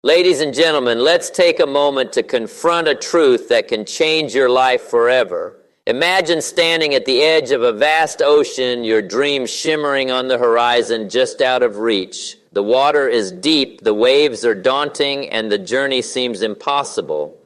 Ladies and gentlemen, let's take a moment to confront a truth that can change your life forever. Imagine standing at the edge of a vast ocean, your dream shimmering on the horizon just out of reach. The water is deep, the waves are daunting, and the journey seems impossible.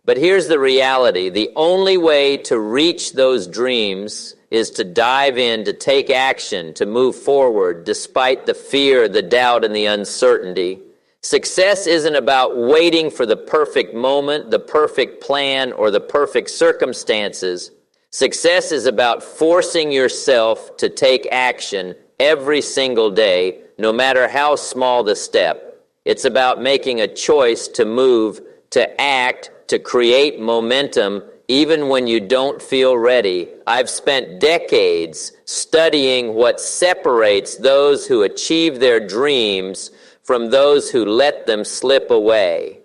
But here's the reality. The only way to reach those dreams is to dive in, to take action, to move forward despite the fear, the doubt, and the uncertainty. Success isn't about waiting for the perfect moment, the perfect plan, or the perfect circumstances. Success is about forcing yourself to take action every single day, no matter how small the step. It's about making a choice to move, to act, to create momentum, even when you don't feel ready. I've spent decades studying what separates those who achieve their dreams from those who let them slip away.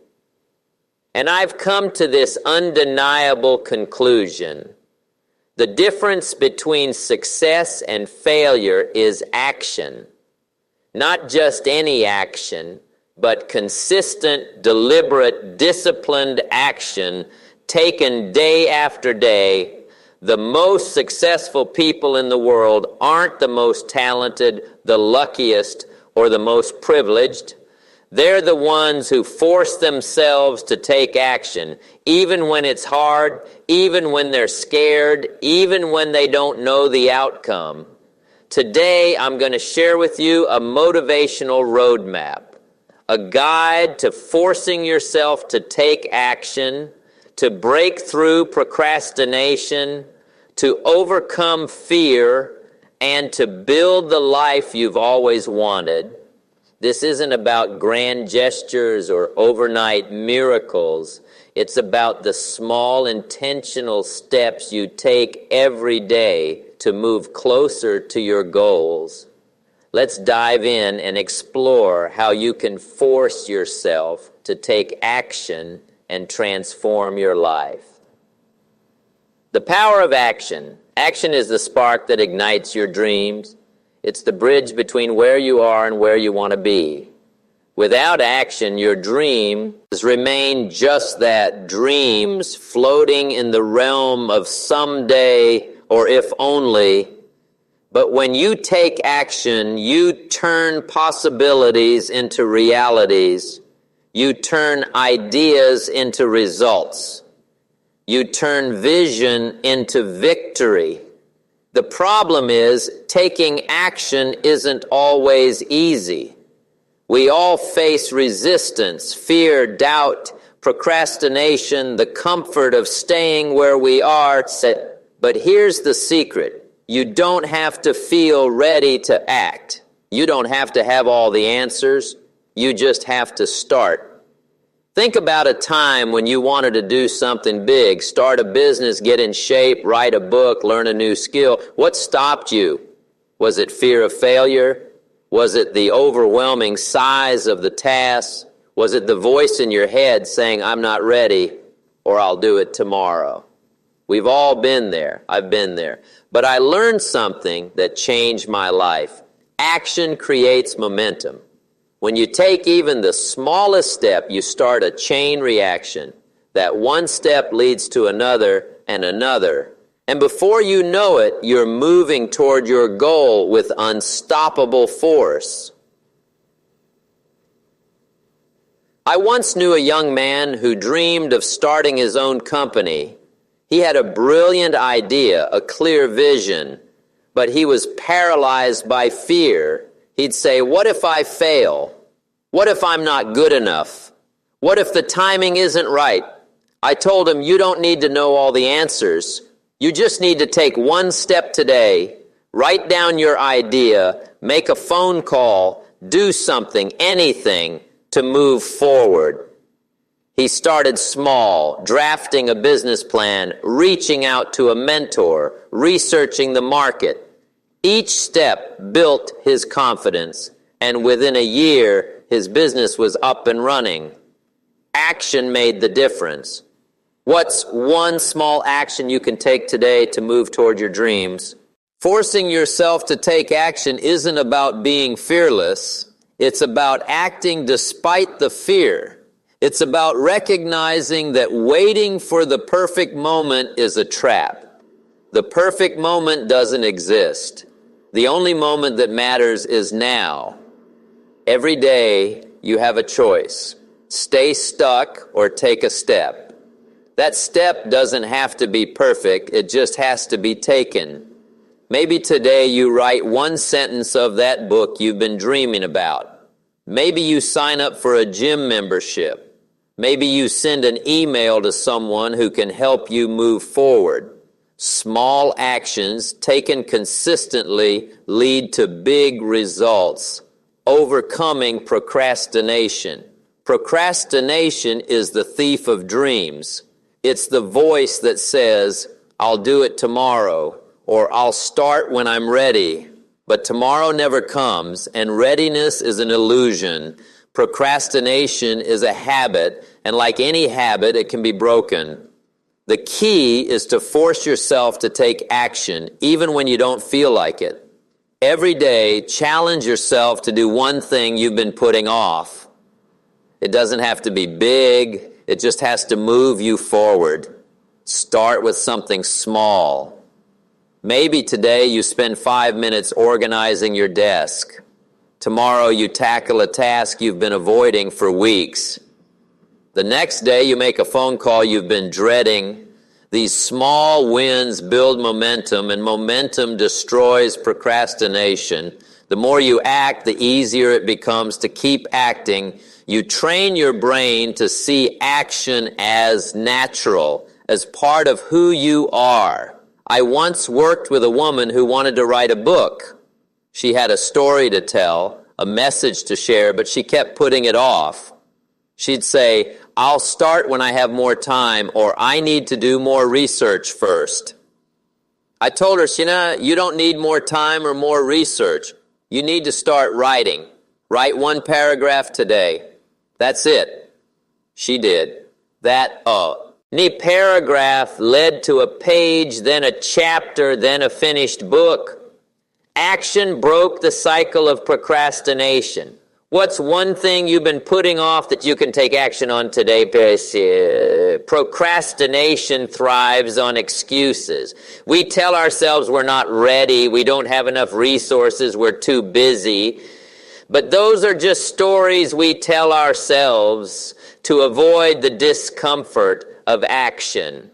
And I've come to this undeniable conclusion. The difference between success and failure is action. Not just any action, but consistent, deliberate, disciplined action taken day after day. The most successful people in the world aren't the most talented, the luckiest, or the most privileged. They're the ones who force themselves to take action, even when it's hard, even when they're scared, even when they don't know the outcome. Today, I'm going to share with you a motivational roadmap, a guide to forcing yourself to take action, to break through procrastination, to overcome fear, and to build the life you've always wanted. This isn't about grand gestures or overnight miracles. It's about the small intentional steps you take every day to move closer to your goals. Let's dive in and explore how you can force yourself to take action and transform your life. The power of action. Action is the spark that ignites your dreams. It's the bridge between where you are and where you want to be. Without action, your dreams remain just that, dreams floating in the realm of someday or if only. But when you take action, you turn possibilities into realities. You turn ideas into results. You turn vision into victory. The problem is, taking action isn't always easy. We all face resistance, fear, doubt, procrastination, the comfort of staying where we are. But here's the secret. You don't have to feel ready to act. You don't have to have all the answers. You just have to start. Think about a time when you wanted to do something big, start a business, get in shape, write a book, learn a new skill. What stopped you? Was it fear of failure? Was it the overwhelming size of the task? Was it the voice in your head saying, I'm not ready, or I'll do it tomorrow? We've all been there. I've been there. But I learned something that changed my life. Action creates momentum. When you take even the smallest step, you start a chain reaction. That one step leads to another and another. And before you know it, you're moving toward your goal with unstoppable force. I once knew a young man who dreamed of starting his own company. He had a brilliant idea, a clear vision, but he was paralyzed by fear. He'd say, what if I fail? What if I'm not good enough? What if the timing isn't right? I told him, you don't need to know all the answers. You just need to take one step today, write down your idea, make a phone call, do something, anything to move forward. He started small, drafting a business plan, reaching out to a mentor, researching the market. Each step built his confidence, and within a year, his business was up and running. Action made the difference. What's one small action you can take today to move toward your dreams? Forcing yourself to take action isn't about being fearless. It's about acting despite the fear. It's about recognizing that waiting for the perfect moment is a trap. The perfect moment doesn't exist. The only moment that matters is now. Every day you have a choice. Stay stuck or take a step. That step doesn't have to be perfect, it just has to be taken. Maybe today you write one sentence of that book you've been dreaming about. Maybe you sign up for a gym membership. Maybe you send an email to someone who can help you move forward. Small actions taken consistently lead to big results. Overcoming procrastination. Procrastination is the thief of dreams. It's the voice that says, I'll do it tomorrow, or I'll start when I'm ready. But tomorrow never comes, and readiness is an illusion. Procrastination is a habit, and like any habit, it can be broken. The key is to force yourself to take action, even when you don't feel like it. Every day, challenge yourself to do one thing you've been putting off. It doesn't have to be big, it just has to move you forward. Start with something small. Maybe today you spend 5 minutes organizing your desk. Tomorrow you tackle a task you've been avoiding for weeks. The next day you make a phone call you've been dreading. These small wins build momentum, and momentum destroys procrastination. The more you act, the easier it becomes to keep acting. You train your brain to see action as natural, as part of who you are. I once worked with a woman who wanted to write a book. She had a story to tell, a message to share, but she kept putting it off. She'd say, I'll start when I have more time, or I need to do more research first. I told her, you don't need more time or more research. You need to start writing. Write 1 paragraph today. That's it. She did. Any paragraph led to a page, then a chapter, then a finished book. Action broke the cycle of procrastination. What's one thing you've been putting off that you can take action on today? Procrastination thrives on excuses. We tell ourselves we're not ready, we don't have enough resources, we're too busy. But those are just stories we tell ourselves to avoid the discomfort of action.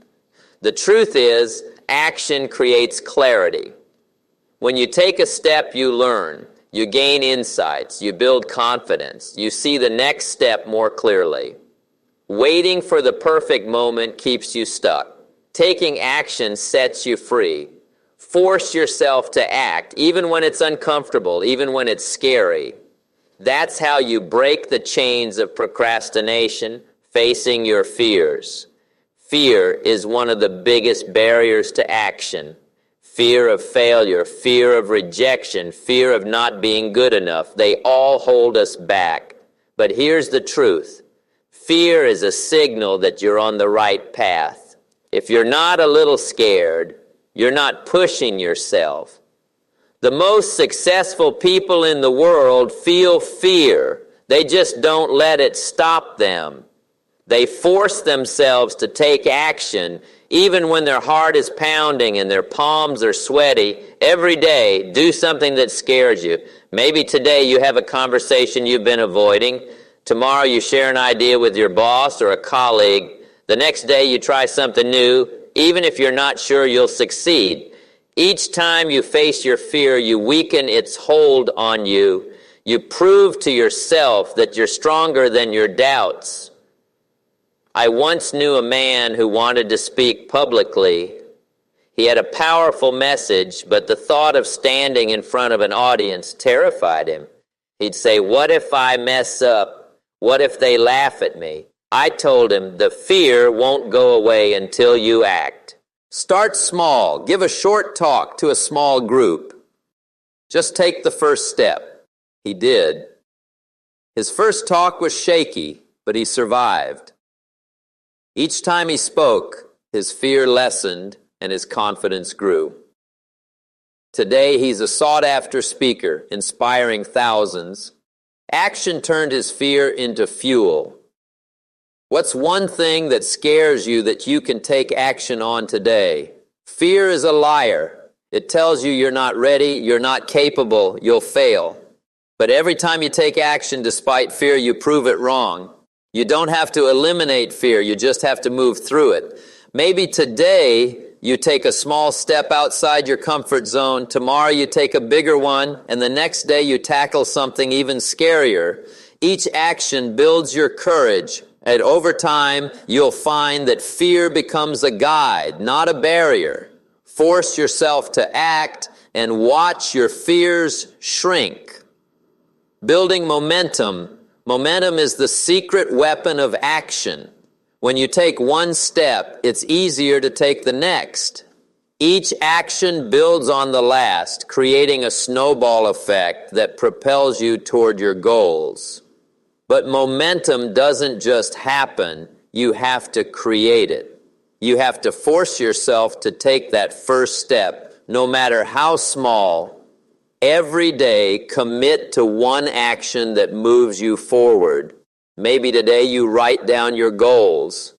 The truth is, action creates clarity. When you take a step, you learn. You gain insights, you build confidence, you see the next step more clearly. Waiting for the perfect moment keeps you stuck. Taking action sets you free. Force yourself to act, even when it's uncomfortable, even when it's scary. That's how you break the chains of procrastination, facing your fears. Fear is one of the biggest barriers to action. Fear of failure, fear of rejection, fear of not being good enough. They all hold us back. But here's the truth. Fear is a signal that you're on the right path. If you're not a little scared, you're not pushing yourself. The most successful people in the world feel fear. They just don't let it stop them. They force themselves to take action even when their heart is pounding and their palms are sweaty. Every day, do something that scares you. Maybe today you have a conversation you've been avoiding. Tomorrow you share an idea with your boss or a colleague. The next day you try something new, even if you're not sure you'll succeed. Each time you face your fear, you weaken its hold on you. You prove to yourself that you're stronger than your doubts. I once knew a man who wanted to speak publicly. He had a powerful message, but the thought of standing in front of an audience terrified him. He'd say, what if I mess up? What if they laugh at me? I told him, the fear won't go away until you act. Start small. Give a short talk to a small group. Just take the first step. He did. His first talk was shaky, but he survived. Each time he spoke, his fear lessened and his confidence grew. Today, he's a sought-after speaker, inspiring thousands. Action turned his fear into fuel. What's one thing that scares you that you can take action on today? Fear is a liar. It tells you you're not ready, you're not capable, you'll fail. But every time you take action despite fear, you prove it wrong. You don't have to eliminate fear, you just have to move through it. Maybe today you take a small step outside your comfort zone, tomorrow you take a bigger one, and the next day you tackle something even scarier. Each action builds your courage, and over time you'll find that fear becomes a guide, not a barrier. Force yourself to act and watch your fears shrink. Building momentum. Momentum is the secret weapon of action. When you take one step, it's easier to take the next. Each action builds on the last, creating a snowball effect that propels you toward your goals. But momentum doesn't just happen, you have to create it. You have to force yourself to take that first step, no matter how small. Every day, commit to one action that moves you forward. Maybe today you write down your goals.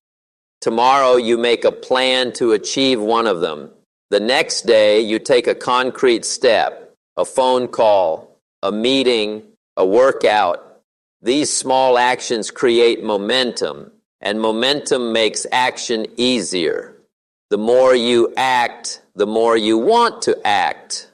Tomorrow you make a plan to achieve one of them. The next day you take a concrete step, a phone call, a meeting, a workout. These small actions create momentum, and momentum makes action easier. The more you act, the more you want to act.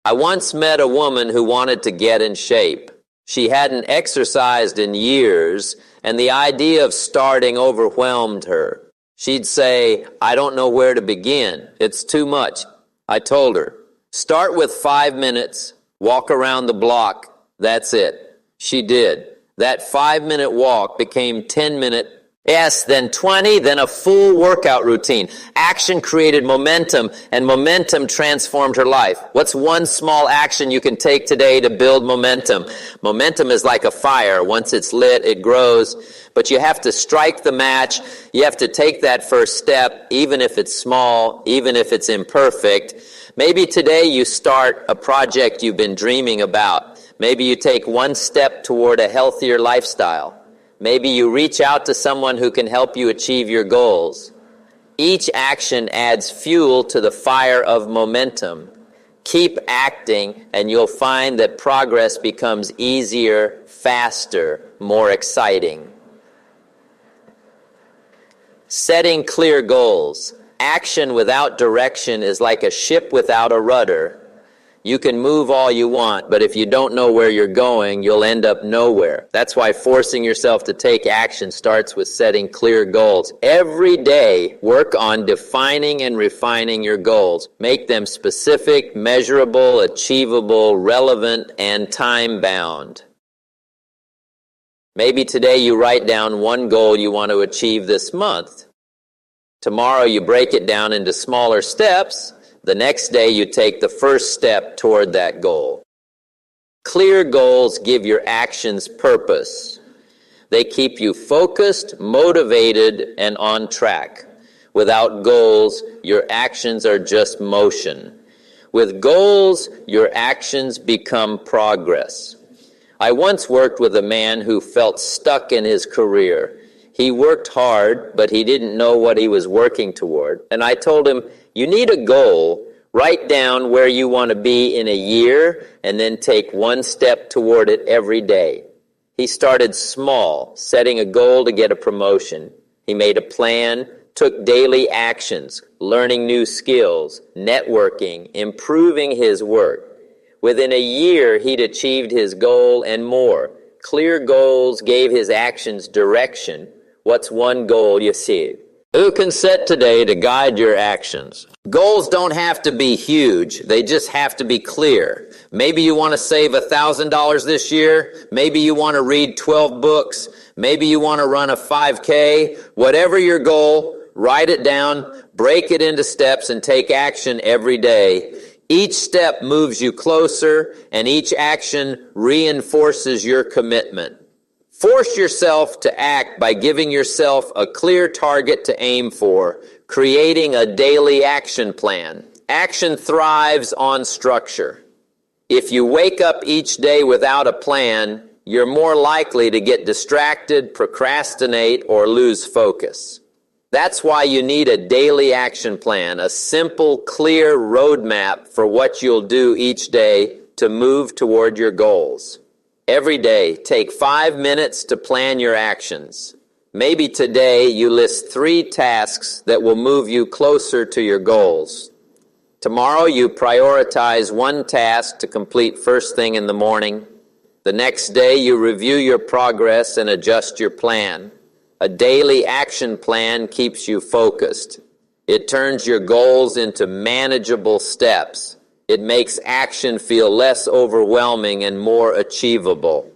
I once met a woman who wanted to get in shape. She hadn't exercised in years, and the idea of starting overwhelmed her. She'd say, "I don't know where to begin. It's too much." I told her, "Start with 5 minutes, walk around the block. That's it." She did. That 5-minute walk became 10-minute. Yes, then 20, then a full workout routine. Action created momentum, and momentum transformed her life. What's one small action you can take today to build momentum? Momentum is like a fire. Once it's lit, it grows. But you have to strike the match. You have to take that first step, even if it's small, even if it's imperfect. Maybe today you start a project you've been dreaming about. Maybe you take one step toward a healthier lifestyle. Maybe you reach out to someone who can help you achieve your goals. Each action adds fuel to the fire of momentum. Keep acting, and you'll find that progress becomes easier, faster, more exciting. Setting clear goals. Action without direction is like a ship without a rudder. You can move all you want, but if you don't know where you're going, you'll end up nowhere. That's why forcing yourself to take action starts with setting clear goals. Every day, work on defining and refining your goals. Make them specific, measurable, achievable, relevant, and time-bound. Maybe today you write down one goal you want to achieve this month. Tomorrow you break it down into smaller steps. The next day, you take the first step toward that goal. Clear goals give your actions purpose. They keep you focused, motivated, and on track. Without goals, your actions are just motion. With goals, your actions become progress. I once worked with a man who felt stuck in his career. He worked hard, but he didn't know what he was working toward. And I told him, you need a goal. Write down where you want to be in a year and then take one step toward it every day. He started small, setting a goal to get a promotion. He made a plan, took daily actions, learning new skills, networking, improving his work. Within a year, he'd achieved his goal and more. Clear goals gave his actions direction. What's one goal you see? Who can set today to guide your actions? Goals don't have to be huge. They just have to be clear. Maybe you want to save $1,000 this year. Maybe you want to read 12 books. Maybe you want to run a 5K. Whatever your goal, write it down, break it into steps, and take action every day. Each step moves you closer, and each action reinforces your commitment. Force yourself to act by giving yourself a clear target to aim for, creating a daily action plan. Action thrives on structure. If you wake up each day without a plan, you're more likely to get distracted, procrastinate, or lose focus. That's why you need a daily action plan, a simple, clear roadmap for what you'll do each day to move toward your goals. Every day, take 5 minutes to plan your actions. Maybe today you list 3 tasks that will move you closer to your goals. Tomorrow you prioritize 1 task to complete first thing in the morning. The next day you review your progress and adjust your plan. A daily action plan keeps you focused. It turns your goals into manageable steps. It makes action feel less overwhelming and more achievable.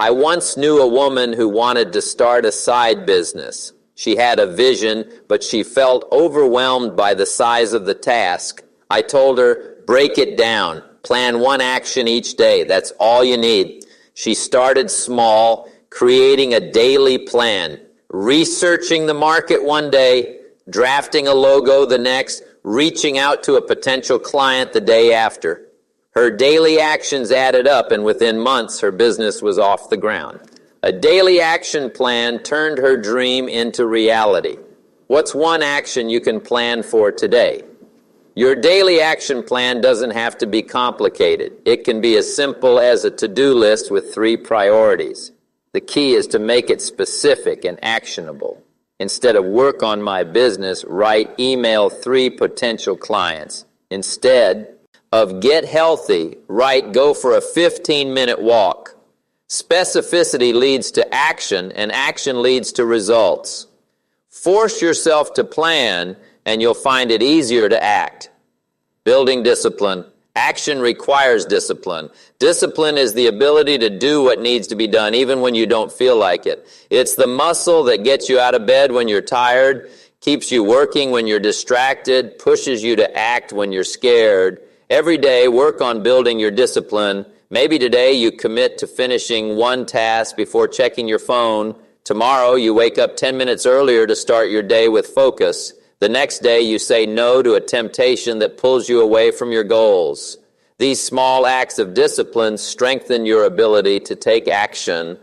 I once knew a woman who wanted to start a side business. She had a vision, but she felt overwhelmed by the size of the task. I told her, break it down. Plan 1 action each day. That's all you need. She started small, creating a daily plan, researching the market one day, drafting a logo the next, reaching out to a potential client the day after. Her daily actions added up, and within months, her business was off the ground. A daily action plan turned her dream into reality. What's 1 action you can plan for today? Your daily action plan doesn't have to be complicated. It can be as simple as a to-do list with 3 priorities. The key is to make it specific and actionable. Instead of work on my business, write email 3 potential clients. Instead of get healthy, write go for a 15-minute walk. Specificity leads to action, and action leads to results. Force yourself to plan, and you'll find it easier to act. Building discipline. Action requires discipline. Discipline is the ability to do what needs to be done, even when you don't feel like it. It's the muscle that gets you out of bed when you're tired, keeps you working when you're distracted, pushes you to act when you're scared. Every day, work on building your discipline. Maybe today you commit to finishing 1 task before checking your phone. Tomorrow you wake up 10 minutes earlier to start your day with focus. The next day you say no to a temptation that pulls you away from your goals. These small acts of discipline strengthen your ability to take action.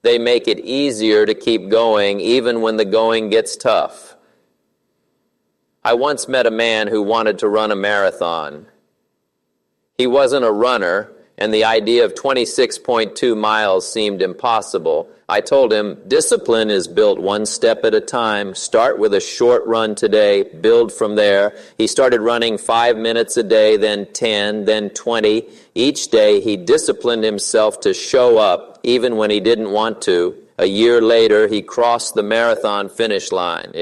They make it easier to keep going even when the going gets tough. I once met a man who wanted to run a marathon. He wasn't a runner, and the idea of 26.2 miles seemed impossible. I told him, discipline is built 1 step at a time. Start with a short run today, build from there. He started running 5 minutes a day, then 10, then 20. Each day he disciplined himself to show up, even when he didn't want to. A year later, he crossed the marathon finish line.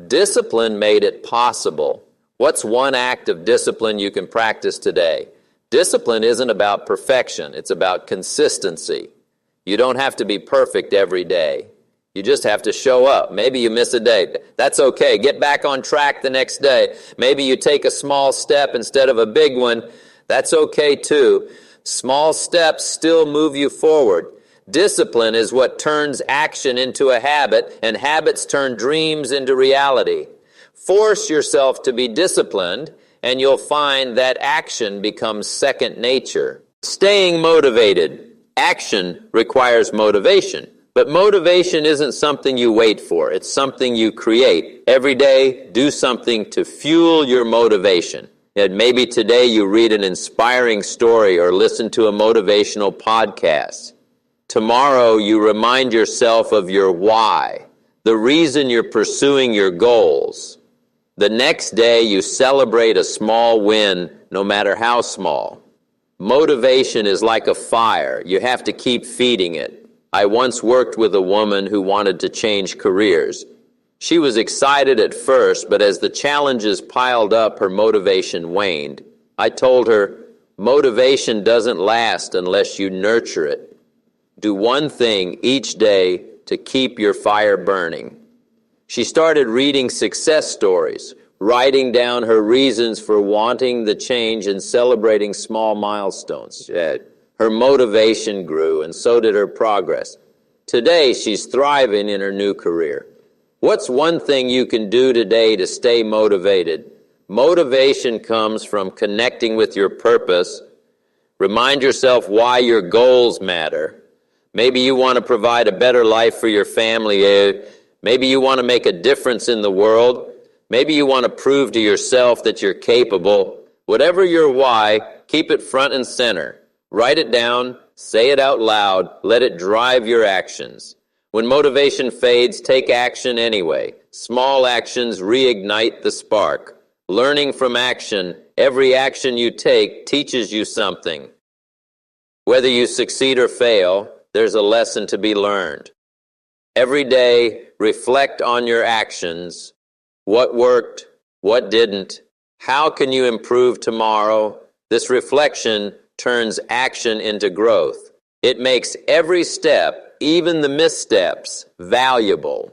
Discipline made it possible. What's 1 act of discipline you can practice today? Discipline isn't about perfection. It's about consistency. You don't have to be perfect every day. You just have to show up. Maybe you miss a day. That's okay. Get back on track the next day. Maybe you take a small step instead of a big one. That's okay too. Small steps still move you forward. Discipline is what turns action into a habit, and habits turn dreams into reality. Force yourself to be disciplined, and you'll find that action becomes second nature. Staying motivated. Action requires motivation, but motivation isn't something you wait for. It's something you create. Every day, do something to fuel your motivation. And maybe today you read an inspiring story or listen to a motivational podcast. Tomorrow you remind yourself of your why, the reason you're pursuing your goals. The next day you celebrate a small win, no matter how small. Motivation is like a fire. You have to keep feeding it. I once worked with a woman who wanted to change careers. She was excited at first, but as the challenges piled up, her motivation waned. I told her, motivation doesn't last unless you nurture it. Do 1 thing each day to keep your fire burning. She started reading success stories, writing down her reasons for wanting the change and celebrating small milestones. Her motivation grew, and so did her progress. Today, she's thriving in her new career. What's 1 thing you can do today to stay motivated? Motivation comes from connecting with your purpose, Remind yourself why your goals matter. Maybe you want to provide a better life for your family. Maybe you want to make a difference in the world. Maybe you want to prove to yourself that you're capable. Whatever your why, keep it front and center. Write it down, say it out loud, let it drive your actions. When motivation fades, take action anyway. Small actions reignite the spark. Learning from action, every action you take teaches you something. Whether you succeed or fail, there's a lesson to be learned. Every day, reflect on your actions. What worked? What didn't? How can you improve tomorrow? This reflection turns action into growth. It makes every step, even the missteps, valuable.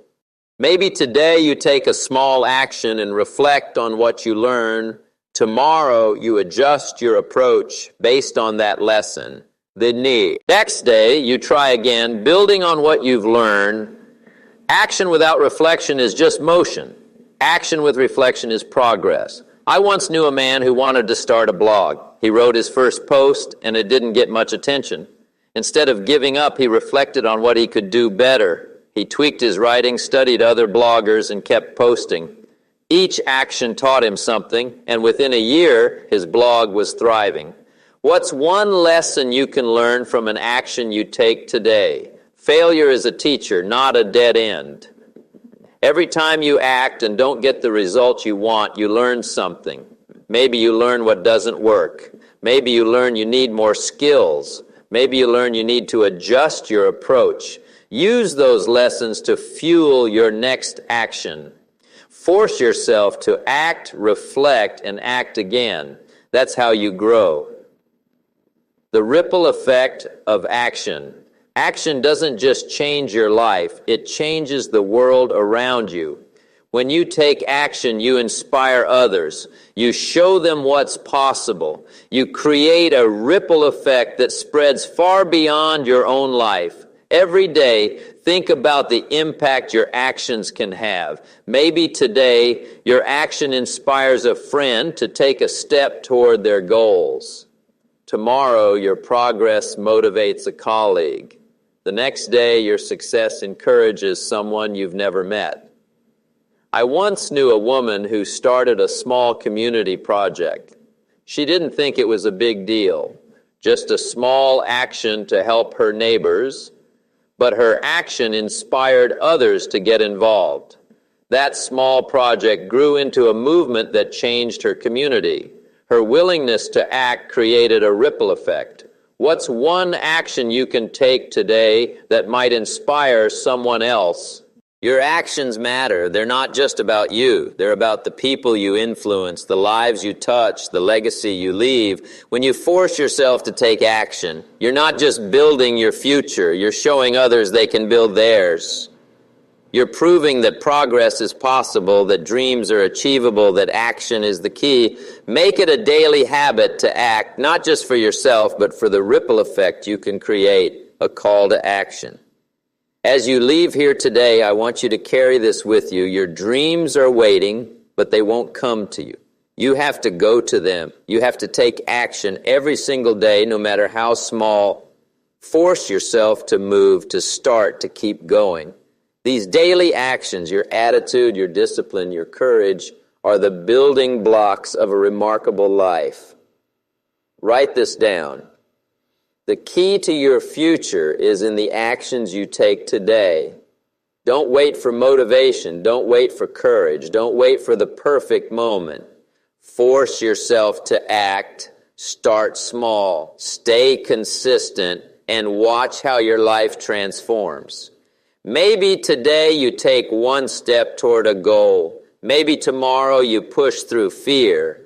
Maybe today you take a small action and reflect on what you learn. Tomorrow you adjust your approach based on that lesson. Next day you try again, building on what you've learned. Action without reflection is just motion. Action with reflection is progress. I once knew a man who wanted to start a blog. He wrote his first post, and it didn't get much attention. Instead of giving up, he reflected on what he could do better. He tweaked his writing, studied other bloggers, and kept posting. Each action taught him something, and within a year, his blog was thriving. What's one lesson you can learn from an action you take today? Failure is a teacher, not a dead end. Every time you act and don't get the result you want, you learn something. Maybe you learn what doesn't work. Maybe you learn you need more skills. Maybe you learn you need to adjust your approach. Use those lessons to fuel your next action. Force yourself to act, reflect, and act again. That's how you grow. The ripple effect of action. Action doesn't just change your life, it changes the world around you. When you take action, you inspire others. You show them what's possible. You create a ripple effect that spreads far beyond your own life. Every day, think about the impact your actions can have. Maybe today, your action inspires a friend to take a step toward their goals. Tomorrow, your progress motivates a colleague. The next day, your success encourages someone you've never met. I once knew a woman who started a small community project. She didn't think it was a big deal, just a small action to help her neighbors, but her action inspired others to get involved. That small project grew into a movement that changed her community. Her willingness to act created a ripple effect. What's one action you can take today that might inspire someone else? Your actions matter. They're not just about you. They're about the people you influence, the lives you touch, the legacy you leave. When you force yourself to take action, you're not just building your future. You're showing others they can build theirs. You're proving that progress is possible, that dreams are achievable, that action is the key. Make it a daily habit to act, not just for yourself, but for the ripple effect you can create, a call to action. As you leave here today, I want you to carry this with you. Your dreams are waiting, but they won't come to you. You have to go to them. You have to take action every single day, no matter how small. Force yourself to move, to start, to keep going. These daily actions, your attitude, your discipline, your courage, are the building blocks of a remarkable life. Write this down. The key to your future is in the actions you take today. Don't wait for motivation. Don't wait for courage. Don't wait for the perfect moment. Force yourself to act. Start small. Stay consistent and watch how your life transforms. Maybe today you take one step toward a goal. Maybe tomorrow you push through fear.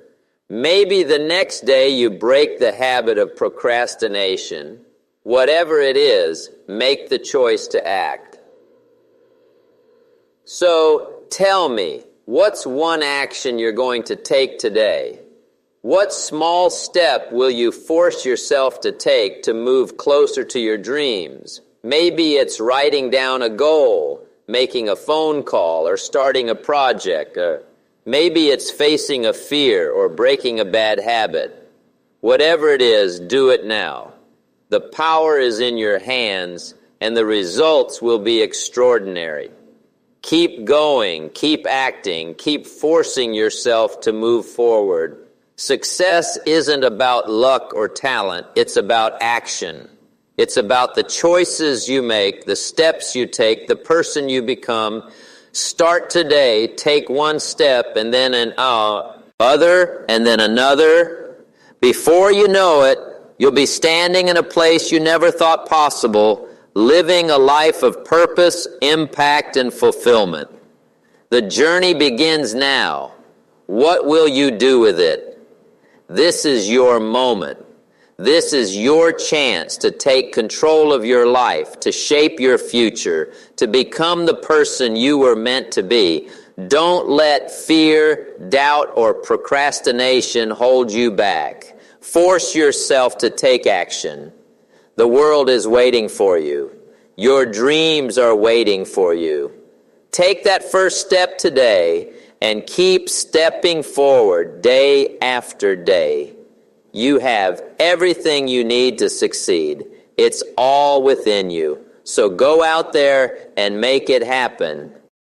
Maybe the next day you break the habit of procrastination. Whatever it is, make the choice to act. So tell me, what's one action you're going to take today? What small step will you force yourself to take to move closer to your dreams? Maybe it's writing down a goal, making a phone call, or starting a project. Maybe it's facing a fear or breaking a bad habit. Whatever it is, do it now. The power is in your hands, and the results will be extraordinary. Keep going, keep acting, keep forcing yourself to move forward. Success isn't about luck or talent, it's about action. It's about the choices you make, the steps you take, the person you become. Start today, take one step, and then other, and then another. Before you know it, you'll be standing in a place you never thought possible, living a life of purpose, impact, and fulfillment. The journey begins now. What will you do with it? This is your moment. This is your chance to take control of your life, to shape your future, to become the person you were meant to be. Don't let fear, doubt, or procrastination hold you back. Force yourself to take action. The world is waiting for you. Your dreams are waiting for you. Take that first step today and keep stepping forward day after day. You have everything you need to succeed. It's all within you. So go out there and make it happen.